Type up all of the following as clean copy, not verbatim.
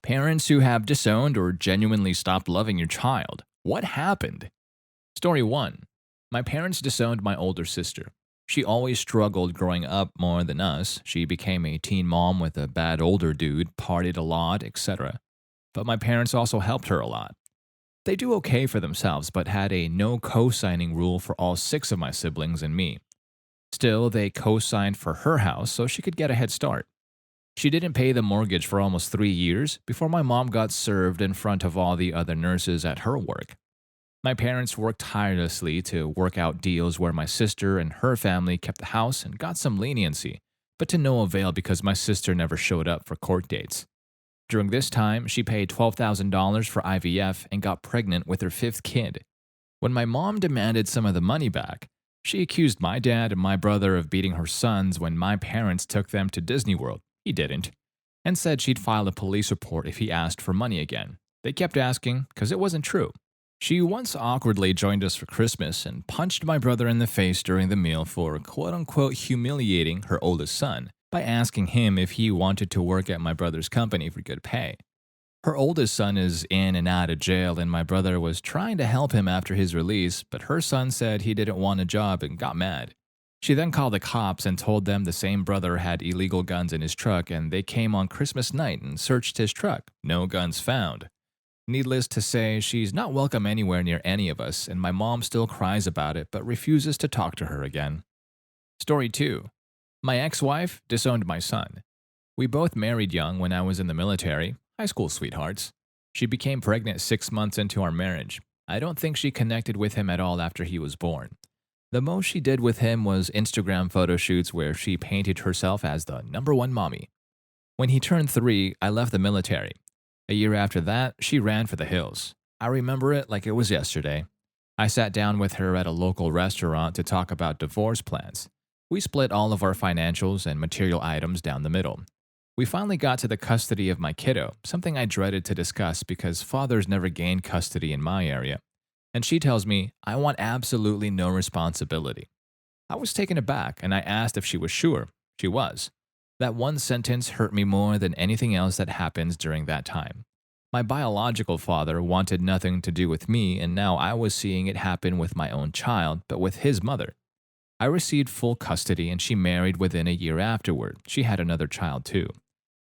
Parents who have disowned or genuinely stopped loving your child. What happened? Story 1. My parents disowned my older sister. She always struggled growing up more than us. She became a teen mom with a bad older dude, partied a lot, etc. But my parents also helped her a lot. They do okay for themselves, but had a no co signing rule for all six of my siblings and me. Still, they co signed for her house so she could get a head start. She didn't pay the mortgage for almost 3 years before my mom got served in front of all the other nurses at her work. My parents worked tirelessly to work out deals where my sister and her family kept the house and got some leniency, but to no avail because my sister never showed up for court dates. During this time, she paid $12,000 for IVF and got pregnant with her fifth kid. When my mom demanded some of the money back, she accused my dad and my brother of beating her sons when my parents took them to Disney World. He didn't, and said she'd file a police report if he asked for money again. They kept asking because it wasn't true. She once awkwardly joined us for Christmas and punched my brother in the face during the meal for quote unquote humiliating her oldest son by asking him if he wanted to work at my brother's company for good pay. Her oldest son is in and out of jail, and my brother was trying to help him after his release, but her son said he didn't want a job and got mad. She then called the cops and told them the same brother had illegal guns in his truck, and they came on Christmas night and searched his truck. No guns found. Needless to say, she's not welcome anywhere near any of us, and my mom still cries about it but refuses to talk to her again. Story 2. My ex-wife disowned my son. We both married young when I was in the military, high school sweethearts. She became pregnant 6 months into our marriage. I don't think she connected with him at all after he was born. The most she did with him was Instagram photo shoots where she painted herself as the number one mommy. When he turned 3, I left the military. A year after that, she ran for the hills. I remember it like it was yesterday. I sat down with her at a local restaurant to talk about divorce plans. We split all of our financials and material items down the middle. We finally got to the custody of my kiddo, something I dreaded to discuss because fathers never gained custody in my area. And she tells me, I want absolutely no responsibility. I was taken aback and I asked if she was sure. She was. That one sentence hurt me more than anything else that happens during that time. My biological father wanted nothing to do with me, and now I was seeing it happen with my own child, but with his mother. I received full custody and she married within a year afterward. She had another child too.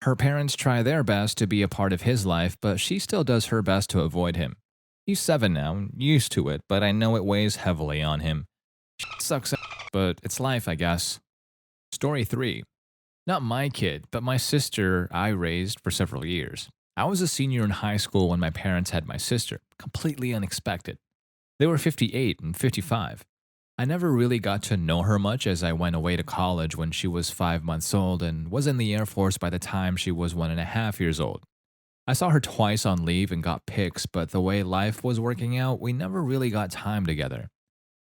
Her parents try their best to be a part of his life, but she still does her best to avoid him. He's 7 now, used to it, but I know it weighs heavily on him. Sucks, but it's life, I guess. Story 3. Not my kid, but my sister I raised for several years. I was a senior in high school when my parents had my sister, completely unexpected. They were 58 and 55. I never really got to know her much as I went away to college when she was 5 months old and was in the Air Force by the time she was 1.5 years old. I saw her twice on leave and got pics, but the way life was working out, we never really got time together.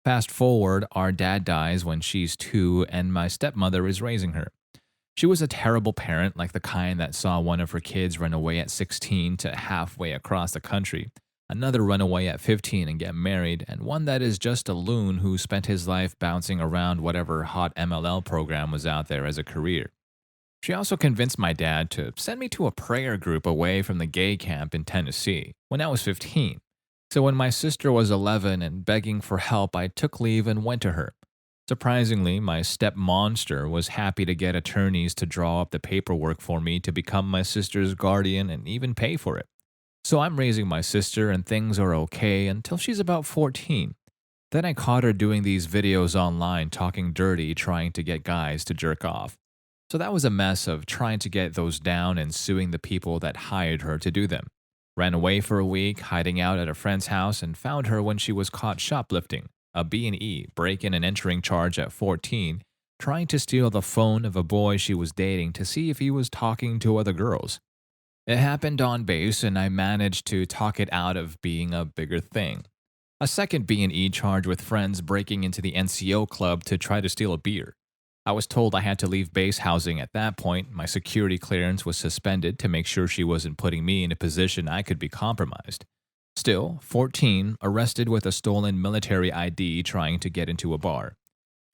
Fast forward, our dad dies when she's 2 and my stepmother is raising her. She was a terrible parent, like the kind that saw one of her kids run away at 16 to halfway across the country, another run away at 15 and get married, and one that is just a loon who spent his life bouncing around whatever hot MLL program was out there as a career. She also convinced my dad to send me to a prayer group away from the gay camp in Tennessee when I was 15. So when my sister was 11 and begging for help, I took leave and went to her. Surprisingly, my step-monster was happy to get attorneys to draw up the paperwork for me to become my sister's guardian and even pay for it. So I'm raising my sister and things are okay until she's about 14. Then I caught her doing these videos online talking dirty, trying to get guys to jerk off. So that was a mess of trying to get those down and suing the people that hired her to do them. Ran away for a week, hiding out at a friend's house, and found her when she was caught shoplifting, a B&E break-in and entering charge at 14, trying to steal the phone of a boy she was dating to see if he was talking to other girls. It happened on base, and I managed to talk it out of being a bigger thing. A second B&E charge with friends breaking into the NCO club to try to steal a beer. I was told I had to leave base housing at that point. My security clearance was suspended to make sure she wasn't putting me in a position I could be compromised. Still, 14, arrested with a stolen military ID trying to get into a bar.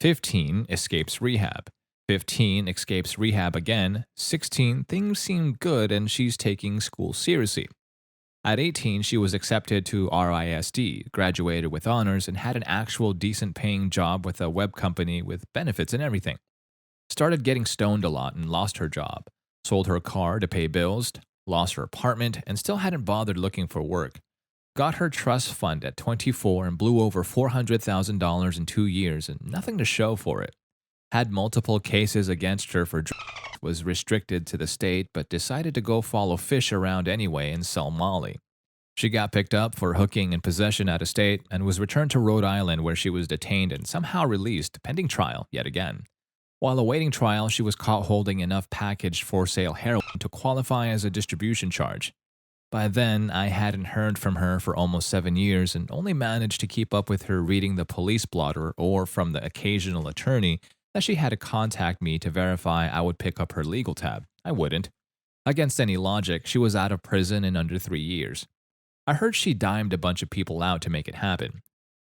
15, escapes rehab. 15, escapes rehab again. 16, things seem good and she's taking school seriously. At 18, she was accepted to RISD, graduated with honors, and had an actual decent paying job with a web company with benefits and everything. Started getting stoned a lot and lost her job. Sold her car to pay bills, lost her apartment, and still hadn't bothered looking for work. Got her trust fund at 24 and blew over $400,000 in 2 years and nothing to show for it. Had multiple cases against her for drugs, was restricted to the state, but decided to go follow fish around anyway and sell Molly. She got picked up for hooking and possession out of state and was returned to Rhode Island where she was detained and somehow released pending trial yet again. While awaiting trial, she was caught holding enough packaged for sale heroin to qualify as a distribution charge. By then, I hadn't heard from her for almost 7 years and only managed to keep up with her reading the police blotter or from the occasional attorney that she had to contact me to verify I would pick up her legal tab. I wouldn't. Against any logic, she was out of prison in under 3 years. I heard she dimed a bunch of people out to make it happen.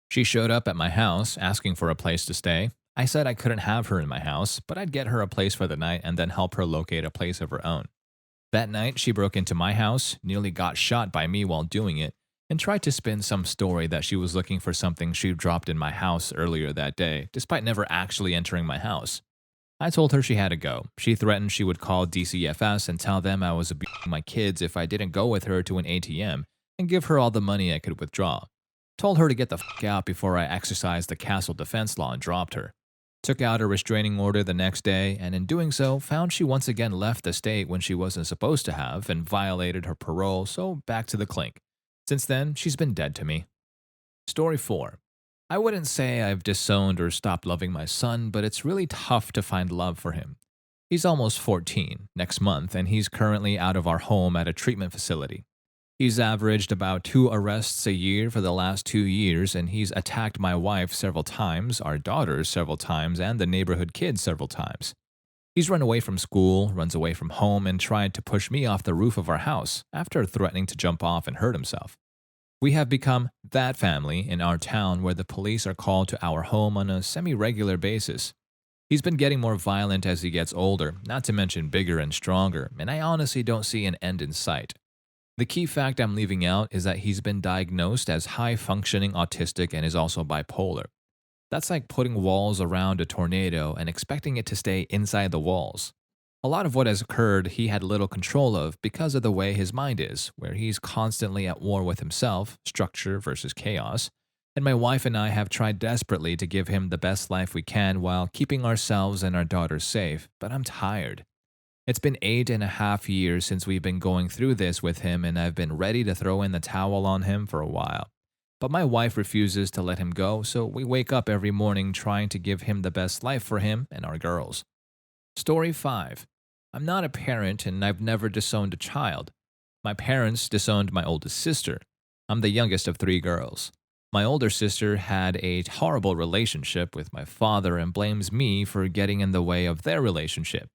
She showed up at my house asking for a place to stay. I said I couldn't have her in my house, but I'd get her a place for the night and then help her locate a place of her own. That night, she broke into my house, nearly got shot by me while doing it, and tried to spin some story that she was looking for something she dropped in my house earlier that day, despite never actually entering my house. I told her she had to go. She threatened she would call DCFS and tell them I was abusing my kids if I didn't go with her to an ATM and give her all the money I could withdraw. Told her to get the fuck out before I exercised the castle defense law and dropped her. Took out a restraining order the next day, and in doing so, found she once again left the state when she wasn't supposed to have and violated her parole, so back to the clink. Since then, she's been dead to me. Story 4. I wouldn't say I've disowned or stopped loving my son, but it's really tough to find love for him. He's almost 14 next month, and he's currently out of our home at a treatment facility. He's averaged about 2 arrests a year for the last 2 years, and he's attacked my wife several times, our daughters several times, and the neighborhood kids several times. He's run away from school, runs away from home, and tried to push me off the roof of our house after threatening to jump off and hurt himself. We have become that family in our town where the police are called to our home on a semi-regular basis. He's been getting more violent as he gets older, not to mention bigger and stronger, and I honestly don't see an end in sight. The key fact I'm leaving out is that he's been diagnosed as high-functioning autistic and is also bipolar. That's like putting walls around a tornado and expecting it to stay inside the walls. A lot of what has occurred he had little control of because of the way his mind is, where he's constantly at war with himself, structure versus chaos, and my wife and I have tried desperately to give him the best life we can while keeping ourselves and our daughters safe, but I'm tired. It's been 8.5 years since we've been going through this with him, and I've been ready to throw in the towel on him for a while. But my wife refuses to let him go, so we wake up every morning trying to give him the best life for him and our girls. Story 5. I'm not a parent, and I've never disowned a child. My parents disowned my oldest sister. I'm the youngest of 3 girls. My older sister had a horrible relationship with my father and blames me for getting in the way of their relationship.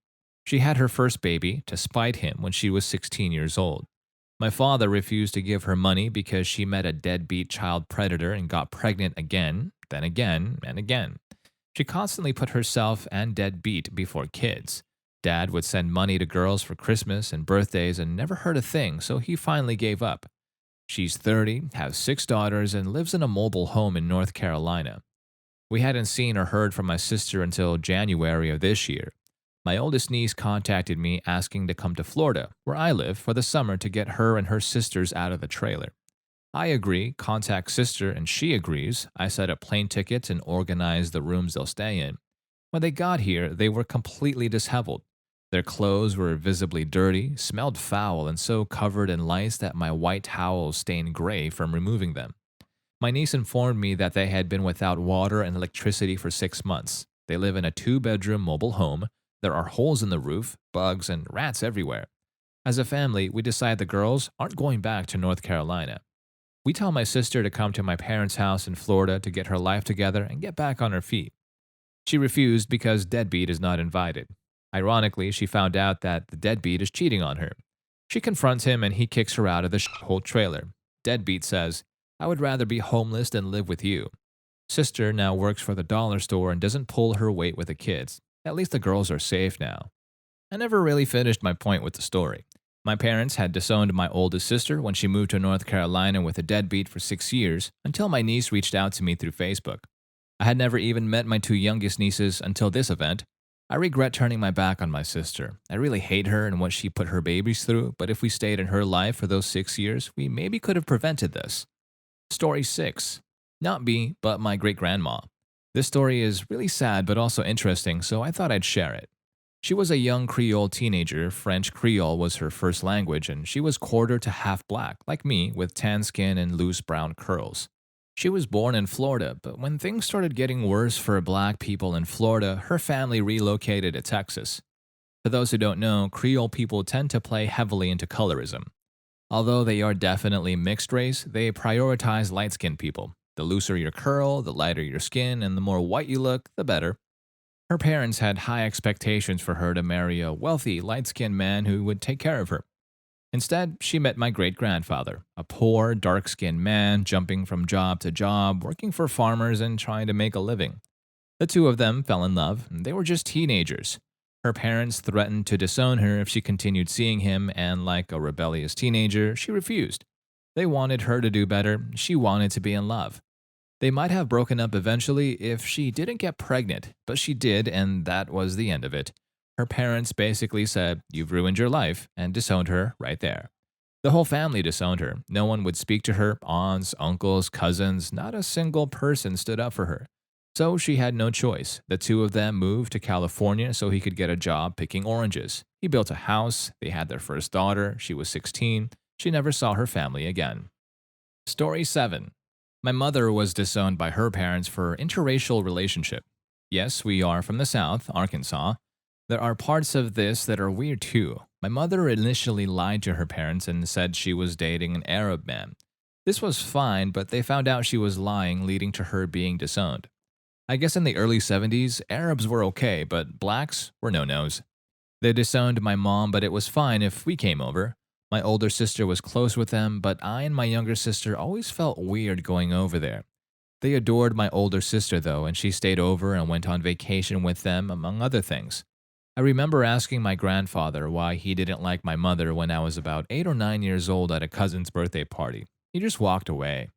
She had her first baby to spite him when she was 16 years old. My father refused to give her money because she met a deadbeat child predator and got pregnant again, then again, and again. She constantly put herself and deadbeat before kids. Dad would send money to girls for Christmas and birthdays and never heard a thing, so he finally gave up. She's 30, has 6 daughters, and lives in a mobile home in North Carolina. We hadn't seen or heard from my sister until January of this year. My oldest niece contacted me asking to come to Florida, where I live, for the summer to get her and her sisters out of the trailer. I agree, contact sister, and she agrees. I set up plane tickets and organized the rooms they'll stay in. When they got here, they were completely disheveled. Their clothes were visibly dirty, smelled foul, and so covered in lice that my white towels stained gray from removing them. My niece informed me that they had been without water and electricity for 6 months. They live in a 2-bedroom mobile home. There are holes in the roof, bugs, and rats everywhere. As a family, we decide the girls aren't going back to North Carolina. We tell my sister to come to my parents' house in Florida to get her life together and get back on her feet. She refused because deadbeat is not invited. Ironically, she found out that the deadbeat is cheating on her. She confronts him and he kicks her out of the shithole trailer. Deadbeat says, "I would rather be homeless than live with you." Sister now works for the dollar store and doesn't pull her weight with the kids. At least the girls are safe now. I never really finished my point with the story. My parents had disowned my oldest sister when she moved to North Carolina with a deadbeat for 6 years until my niece reached out to me through Facebook. I had never even met my two youngest nieces until this event. I regret turning my back on my sister. I really hate her and what she put her babies through, but if we stayed in her life for those 6 years, we maybe could have prevented this. Story 6. Not me, but my great grandma. This story is really sad but also interesting, so I thought I'd share it. She was a young Creole teenager. French Creole was her first language, and she was quarter to half black, like me, with tan skin and loose brown curls. She was born in Florida, but when things started getting worse for black people in Florida, her family relocated to Texas. For those who don't know, Creole people tend to play heavily into colorism. Although they are definitely mixed race, they prioritize light skinned people. The looser your curl, the lighter your skin, and the more white you look, the better. Her parents had high expectations for her to marry a wealthy, light skinned man who would take care of her. Instead, she met my great grandfather, a poor, dark skinned man jumping from job to job, working for farmers and trying to make a living. The two of them fell in love, and they were just teenagers. Her parents threatened to disown her if she continued seeing him, and like a rebellious teenager, she refused. They wanted her to do better, she wanted to be in love. They might have broken up eventually if she didn't get pregnant, but she did, and that was the end of it. Her parents basically said, "You've ruined your life," and disowned her right there. The whole family disowned her. No one would speak to her aunts, uncles, cousins, not a single person stood up for her. So she had no choice. The two of them moved to California so he could get a job picking oranges. He built a house, they had their first daughter, she was 16, she never saw her family again. Story 7. My mother was disowned by her parents for interracial relationship. Yes, we are from the South, Arkansas. There are parts of this that are weird too. My mother initially lied to her parents and said she was dating an Arab man. This was fine, but they found out she was lying, leading to her being disowned. I guess in the early 70s, Arabs were okay, but blacks were no-nos. They disowned my mom, but it was fine if we came over. My older sister was close with them, but I and my younger sister always felt weird going over there. They adored my older sister, though, and she stayed over and went on vacation with them, among other things. I remember asking my grandfather why he didn't like my mother when I was about 8 or 9 years old at a cousin's birthday party. He just walked away.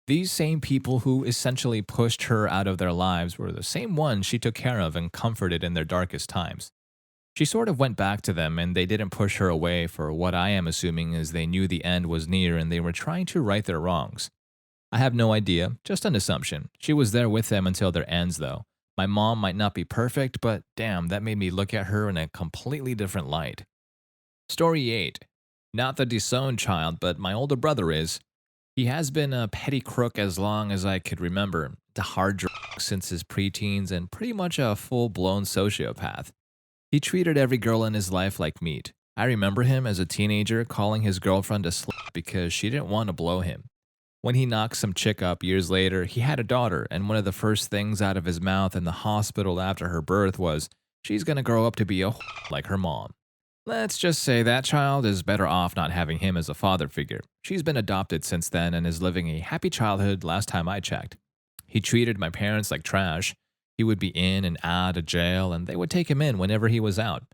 These same people who essentially pushed her out of their lives were the same ones she took care of and comforted in their darkest times. She sort of went back to them and they didn't push her away for what I am assuming is they knew the end was near and they were trying to right their wrongs. I have no idea, just an assumption. She was there with them until their ends, though. My mom might not be perfect, but damn, that made me look at her in a completely different light. Story 8. Not the disowned child, but my older brother is. He has been a petty crook as long as I could remember, the hard drugs since his preteens, and pretty much a full-blown sociopath. He treated every girl in his life like meat. I remember him as a teenager calling his girlfriend a slut because she didn't want to blow him. When he knocked some chick up years later, he had a daughter, and one of the first things out of his mouth in the hospital after her birth was, "She's gonna grow up to be a like her mom." Let's just say that child is better off not having him as a father figure. She's been adopted since then and is living a happy childhood last time I checked. He treated my parents like trash. He would be in and out of jail, and they would take him in whenever he was out.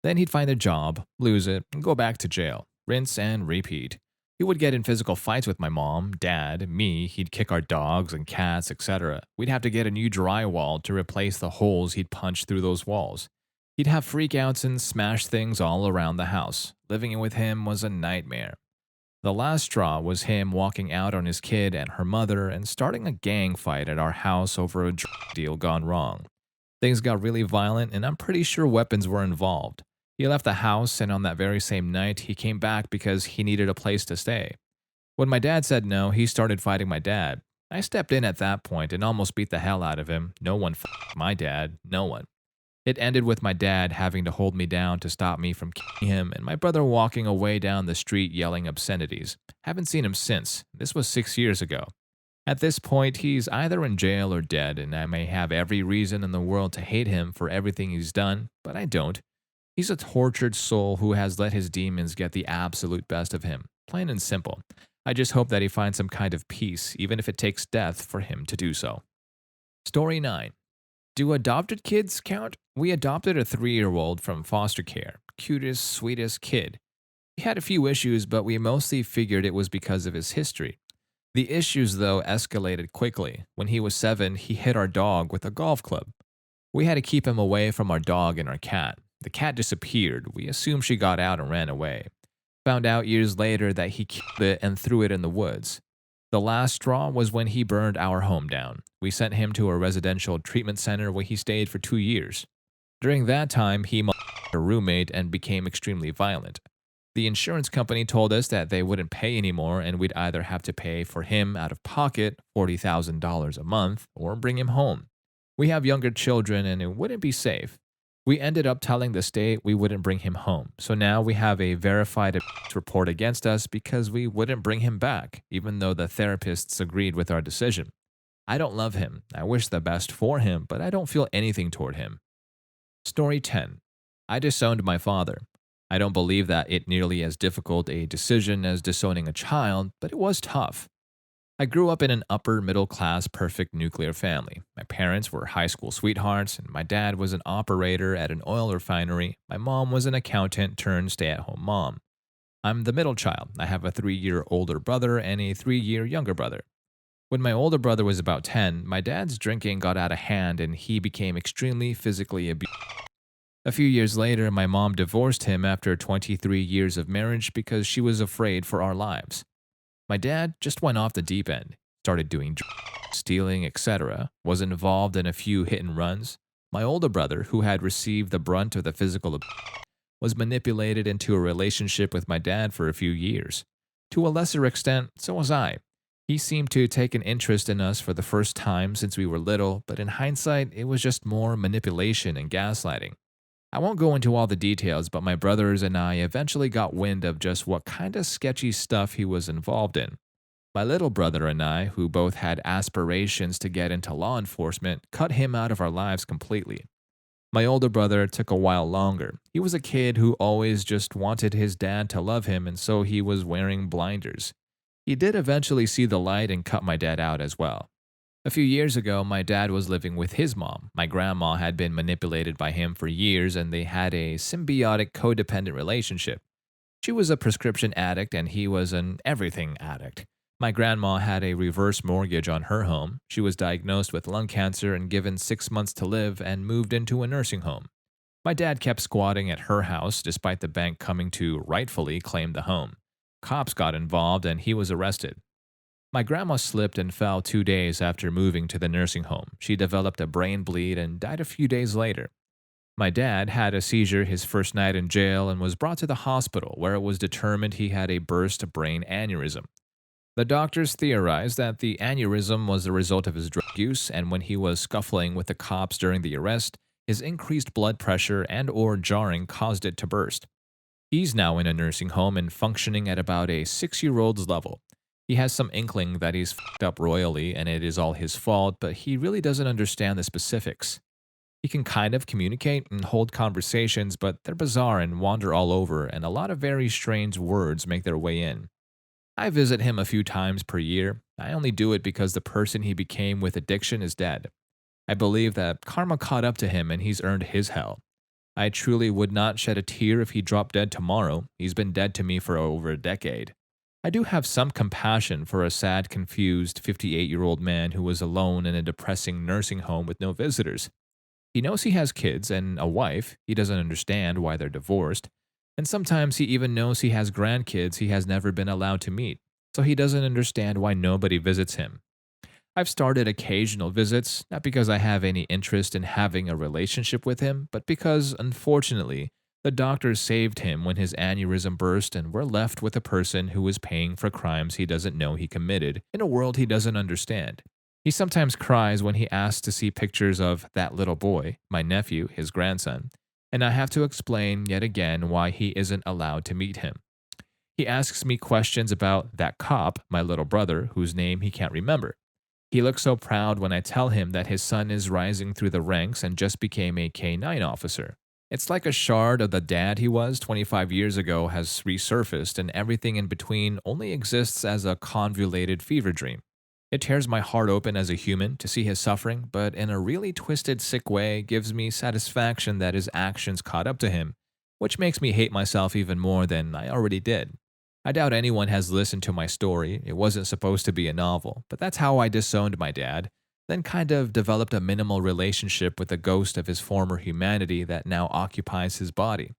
Then he'd find a job, lose it, and go back to jail. Rinse and repeat. He would get in physical fights with my mom, dad, me. He'd kick our dogs and cats, etc. We'd have to get a new drywall to replace the holes he'd punched through those walls. He'd have freakouts and smash things all around the house. Living with him was a nightmare. The last straw was him walking out on his kid and her mother and starting a gang fight at our house over a drug deal gone wrong. Things got really violent, and I'm pretty sure weapons were involved. He left the house, and on that very same night, he came back because he needed a place to stay. When my dad said no, he started fighting my dad. I stepped in at that point and almost beat the hell out of him. No one f***ed my dad. No one. It ended with my dad having to hold me down to stop me from killing him, and my brother walking away down the street yelling obscenities. Haven't seen him since. This was 6 years ago. At this point, he's either in jail or dead, and I may have every reason in the world to hate him for everything he's done, but I don't. He's a tortured soul who has let his demons get the absolute best of him. Plain and simple. I just hope that he finds some kind of peace, even if it takes death for him to do so. Story 9. Do adopted kids count? We adopted a 3-year-old from foster care. Cutest, sweetest kid. He had a few issues, but we mostly figured it was because of his history. The issues, though, escalated quickly. When he was 7, he hit our dog with a golf club. We had to keep him away from our dog and our cat. The cat disappeared. We assumed she got out and ran away. Found out years later that he killed it and threw it in the woods. The last straw was when he burned our home down. We sent him to a residential treatment center where he stayed for 2 years. During that time, he molested a roommate and became extremely violent. The insurance company told us that they wouldn't pay anymore and we'd either have to pay for him out of pocket $40,000 a month or bring him home. We have younger children and it wouldn't be safe. We ended up telling the state we wouldn't bring him home. So now we have a verified abuse report against us because we wouldn't bring him back, even though the therapists agreed with our decision. I don't love him. I wish the best for him, but I don't feel anything toward him. Story 10. I disowned my father. I don't believe that it nearly as difficult a decision as disowning a child, but it was tough. I grew up in an upper middle class perfect nuclear family. My parents were high school sweethearts, and my dad was an operator at an oil refinery. My mom was an accountant turned stay at home mom. I'm the middle child. I have a 3-year older brother and a 3-year younger brother. When my older brother was about 10, my dad's drinking got out of hand and he became extremely physically abusive. A few years later, my mom divorced him after 23 years of marriage because she was afraid for our lives. My dad just went off the deep end, started doing drugs, stealing, etc., was involved in a few hit and runs. My older brother, who had received the brunt of the physical abuse, was manipulated into a relationship with my dad for a few years. To a lesser extent, so was I. He seemed to take an interest in us for the first time since we were little, but in hindsight, it was just more manipulation and gaslighting. I won't go into all the details, but my brothers and I eventually got wind of just what kind of sketchy stuff he was involved in. My little brother and I, who both had aspirations to get into law enforcement, cut him out of our lives completely. My older brother took a while longer. He was a kid who always just wanted his dad to love him, and so he was wearing blinders. He did eventually see the light and cut my dad out as well. A few years ago, my dad was living with his mom. My grandma had been manipulated by him for years, and they had a symbiotic codependent relationship. She was a prescription addict, and he was an everything addict. My grandma had a reverse mortgage on her home. She was diagnosed with lung cancer and given 6 months to live and moved into a nursing home. My dad kept squatting at her house despite the bank coming to rightfully claim the home. Cops got involved, and he was arrested. My grandma slipped and fell 2 days after moving to the nursing home. She developed a brain bleed and died a few days later. My dad had a seizure his first night in jail and was brought to the hospital where it was determined he had a burst brain aneurysm. The doctors theorized that the aneurysm was the result of his drug use, and when he was scuffling with the cops during the arrest, his increased blood pressure and/or jarring caused it to burst. He's now in a nursing home and functioning at about a 6-year-old's level. He has some inkling that he's fucked up royally and it is all his fault, but he really doesn't understand the specifics. He can kind of communicate and hold conversations, but they're bizarre and wander all over, and a lot of very strange words make their way in. I visit him a few times per year. I only do it because the person he became with addiction is dead. I believe that karma caught up to him and he's earned his hell. I truly would not shed a tear if he dropped dead tomorrow. He's been dead to me for over a decade. I do have some compassion for a sad, confused 58-year-old man who was alone in a depressing nursing home with no visitors. He knows he has kids and a wife. He doesn't understand why they're divorced. And sometimes he even knows he has grandkids he has never been allowed to meet. So he doesn't understand why nobody visits him. I've started occasional visits, not because I have any interest in having a relationship with him, but because, unfortunately, the doctors saved him when his aneurysm burst, and we're left with a person who is paying for crimes he doesn't know he committed in a world he doesn't understand. He sometimes cries when he asks to see pictures of that little boy, my nephew, his grandson, and I have to explain yet again why he isn't allowed to meet him. He asks me questions about that cop, my little brother, whose name he can't remember. He looks so proud when I tell him that his son is rising through the ranks and just became a K-9 officer. It's like a shard of the dad he was 25 years ago has resurfaced, and everything in between only exists as a convoluted fever dream. It tears my heart open as a human to see his suffering, but in a really twisted, sick way, gives me satisfaction that his actions caught up to him, which makes me hate myself even more than I already did. I doubt anyone has listened to my story. It wasn't supposed to be a novel, but that's how I disowned my dad, then kind of developed a minimal relationship with the ghost of his former humanity that now occupies his body.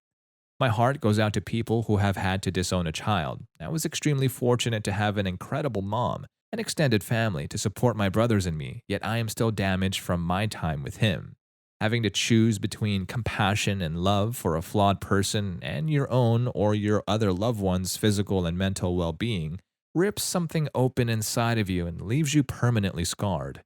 My heart goes out to people who have had to disown a child. I was extremely fortunate to have an incredible mom and extended family to support my brothers and me, yet I am still damaged from my time with him. Having to choose between compassion and love for a flawed person and your own or your other loved one's physical and mental well being rips something open inside of you and leaves you permanently scarred.